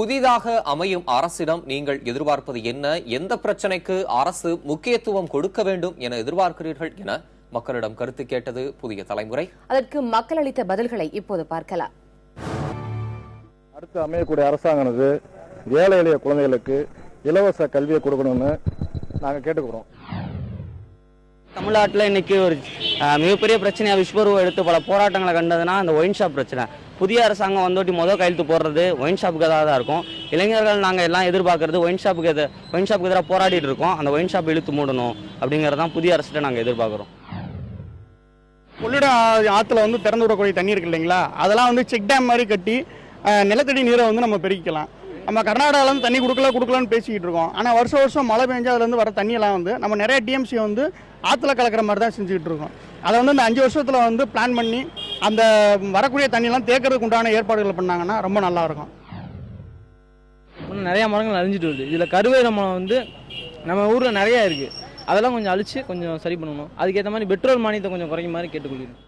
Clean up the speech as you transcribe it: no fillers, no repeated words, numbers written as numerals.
புதிதாக அமையும் அரசிடம் நீங்கள் எதிர்பார்ப்பது என்ன? எந்த பிரச்சனைக்கு அரசு முக்கியத்துவம் கொடுக்க வேண்டும் என எதிர்பார்க்கிறீர்கள் என மக்களிடம் கருத்து கேட்டது புதிய தலைமுறை. அதற்கு மக்கள் அளித்த பதில்களை இப்போது பார்க்கலாம். அடுத்து அமையக்கூடிய அரசாங்கமானது ஏழை எளிய குழந்தைகளுக்கு இலவச கல்வியை கொடுக்கணும்னு நாங்கள் கேட்டுக்கிறோம். தமிழ்நாட்டில் இன்னைக்கு ஒரு மிகப்பெரிய பிரச்சனையா விஸ்வரூபம் எடுத்து பல போராட்டங்களை கண்டதுன்னா அந்த ஒயின் ஷாப் பிரச்சனை. புதிய அரசாங்கம் வந்துட்டு கையெழுத்து போடுறது ஒயின் ஷாப்புக்கு எதாவது தான் இருக்கும். இளைஞர்கள் நாங்கள் எல்லாம் எதிர்பார்க்கறது ஒயின் ஷாப்புக்கு எதிராக போராடிட்டு இருக்கோம். அந்த ஒயின் ஷாப் இழுத்து மூடணும் அப்படிங்கிறதான் புதிய அரசிட்ட நாங்கள் எதிர்பார்க்குறோம். கொள்ளிடம் ஆற்றுல திறந்து விடக்கூடிய தண்ணி இருக்கு இல்லைங்களா, அதெல்லாம் செக் டேம் மாதிரி கட்டி நிலத்தடி நீரை நம்ம பெருக்கலாம். நம்ம கர்நாடகாவிலேருந்து தண்ணி கொடுக்கலான்னு பேசிக்கிட்டு இருக்கோம். ஆனால் வருஷம் மழை பெஞ்சா அதுலேருந்து வர தண்ணியெல்லாம் நம்ம நிறைய டிஎம்சி ஆற்றுல கலக்கிற மாதிரி தான் செஞ்சுக்கிட்டு இருக்கோம். அதை இந்த 5 வருஷத்தில் பிளான் பண்ணி அந்த வரக்கூடிய தண்ணியெல்லாம் தேக்கிறதுக்கு உண்டான ஏற்பாடுகள் பண்ணாங்கன்னா ரொம்ப நல்லா இருக்கும். நிறைய மரங்கள் அழிஞ்சிட்டு வருது. இதில் கருவேல மரம் நம்ம ஊரில் நிறையா இருக்குது. அதெல்லாம் கொஞ்சம் அழிச்சு கொஞ்சம் சரி பண்ணணும். அதுக்கேற்ற மாதிரி பெட்ரோல் மானியத்தை கொஞ்சம் குறைக்க மாதிரி கேட்டுக்கொள்கிறேன்.